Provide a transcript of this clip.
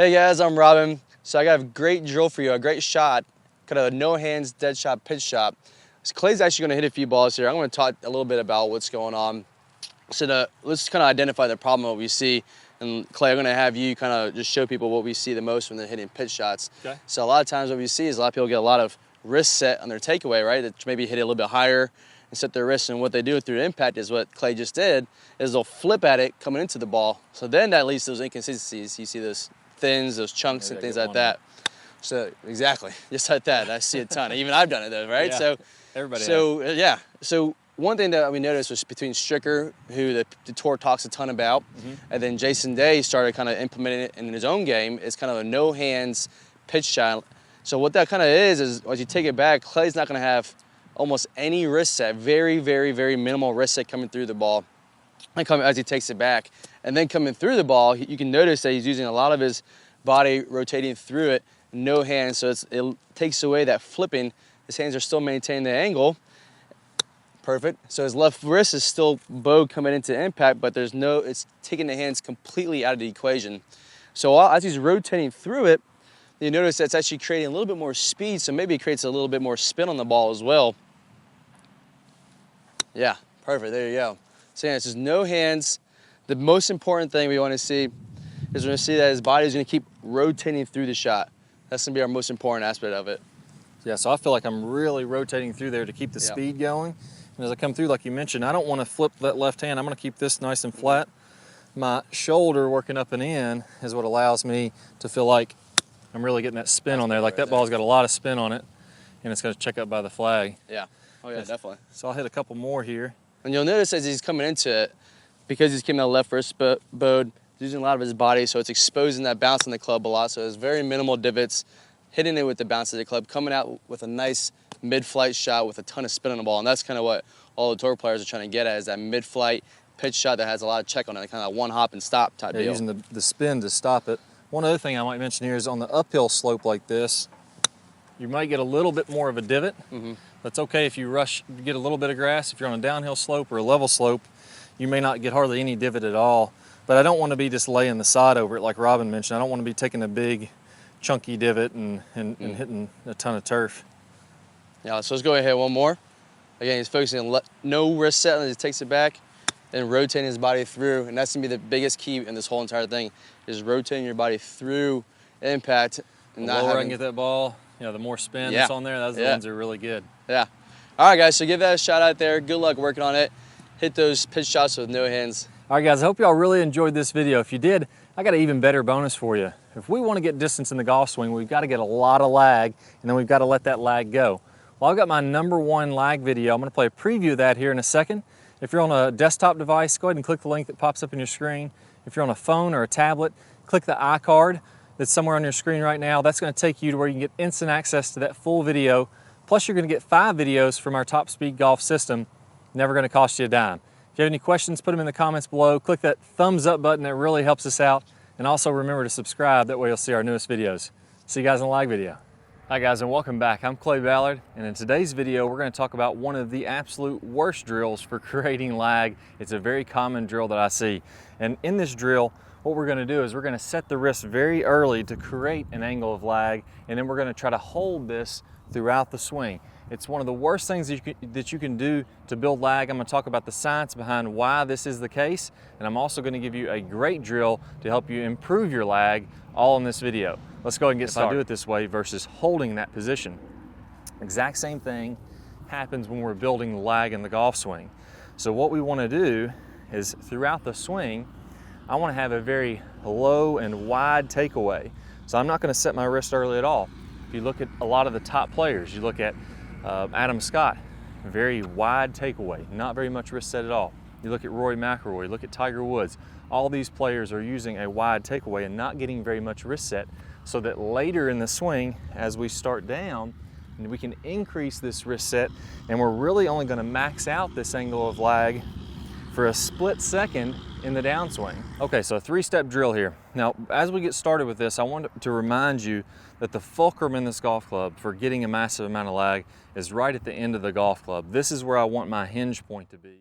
Hey guys, I'm Robin. So I got a great drill for you, a great shot, kind of a no hands, dead shot, pitch shot. So Clay's actually gonna hit a few balls here. I'm gonna talk a little bit about what's going on. So let's kind of identify the problem that we see. And Clay, I'm gonna have you kind of just show people what we see the most when they're hitting pitch shots. Okay. So a lot of times what we see is a lot of people get a lot of wrist set on their takeaway, right? That maybe hit it a little bit higher and set their wrist, and what they do through the impact is what Clay just did, is they'll flip at it coming into the ball. So then that leads to those inconsistencies. You see those thins, those chunks, and things like that. So exactly, just like that. I see a ton. Even I've done it though, right? Yeah, so everybody. So yeah. So one thing that we noticed was between Stricker, who the tour talks a ton about, and then Jason Day started kind of implementing it in his own game. It's kind of a no hands pitch shot. So what that kind of is as you take it back, Clay's not going to have almost any wrist set, very, very, very minimal wrist set coming through the ball, and as he takes it back. And then coming through the ball, you can notice that he's using a lot of his body rotating through it, no hands, so it takes away that flipping. His hands are still maintaining the angle. Perfect. So his left wrist is still bowed coming into impact, but it's taking the hands completely out of the equation. So as he's rotating through it, you notice that's actually creating a little bit more speed, so maybe it creates a little bit more spin on the ball as well. Yeah, perfect, there you go. So yeah, it's just no hands. The most important thing we want to see is we're going to see that his body is going to keep rotating through the shot. That's going to be our most important aspect of it. Yeah, so I feel like I'm really rotating through there to keep the speed going. And as I come through, like you mentioned, I don't want to flip that left hand. I'm going to keep this nice and flat. My shoulder working up and in is what allows me to feel like I'm really getting that spin on there. Like that ball's got a lot of spin on it, and it's going to check up by the flag. Yeah. Oh yeah, definitely. So I'll hit a couple more here. And you'll notice as he's coming into it, because he's keeping that left wrist bowed, he's using a lot of his body, so it's exposing that bounce in the club a lot. So there's very minimal divots, hitting it with the bounce of the club, coming out with a nice mid-flight shot with a ton of spin on the ball. And that's kind of what all the tour players are trying to get at, is that mid-flight pitch shot that has a lot of check on it, kind of one hop and stop type deal. Using the spin to stop it. One other thing I might mention here is on the uphill slope like this, you might get a little bit more of a divot. That's okay if you get a little bit of grass. If you're on a downhill slope or a level slope, you may not get hardly any divot at all. But I don't want to be just laying the sod over it like Robin mentioned. I don't want to be taking a big chunky divot and hitting a ton of turf. Yeah, so let's go ahead one more. Again, he's focusing on no wrist set as he takes it back, then rotating his body through, and that's gonna be the biggest key in this whole entire thing, is rotating your body through impact. And the lower I can get that ball, the more spin that's on there, those ones are really good. Yeah. All right, guys, so give that a shot out there. Good luck working on it. Hit those pitch shots with no hands. All right, guys, I hope y'all really enjoyed this video. If you did, I got an even better bonus for you. If we want to get distance in the golf swing, we've got to get a lot of lag, and then we've got to let that lag go. Well, I've got my #1 lag video. I'm going to play a preview of that here in a second. If you're on a desktop device, go ahead and click the link that pops up on your screen. If you're on a phone or a tablet, click the iCard that's somewhere on your screen right now. That's going to take you to where you can get instant access to that full video. Plus, you're going to get 5 videos from our Top Speed Golf system. Never going to cost you a dime. If you have any questions, put them in the comments below. Click that thumbs up button. That really helps us out. And also remember to subscribe. That way you'll see our newest videos. See you guys in the lag video. Hi guys, and welcome back. I'm Clay Ballard, and in today's video we're going to talk about one of the absolute worst drills for creating lag. It's a very common drill that I see. And in this drill, what we're going to do is we're going to set the wrist very early to create an angle of lag, and then we're going to try to hold this throughout the swing. It's one of the worst things that you can do to build lag. I'm going to talk about the science behind why this is the case, and I'm also going to give you a great drill to help you improve your lag, all in this video. Let's go ahead and get started. If I do it this way versus holding that position, exact same thing happens when we're building lag in the golf swing. So what we want to do is throughout the swing, I want to have a very low and wide takeaway. So I'm not going to set my wrist early at all. If you look at a lot of the top players, you look at Adam Scott, very wide takeaway, not very much wrist set at all. You look at Rory McIlroy, look at Tiger Woods. All these players are using a wide takeaway and not getting very much wrist set, so that later in the swing, as we start down, we can increase this wrist set, and we're really only going to max out this angle of lag for a split second in the downswing. Okay, so a 3-step drill here. Now, as we get started with this, I want to remind you that the fulcrum in this golf club for getting a massive amount of lag is right at the end of the golf club. This is where I want my hinge point to be.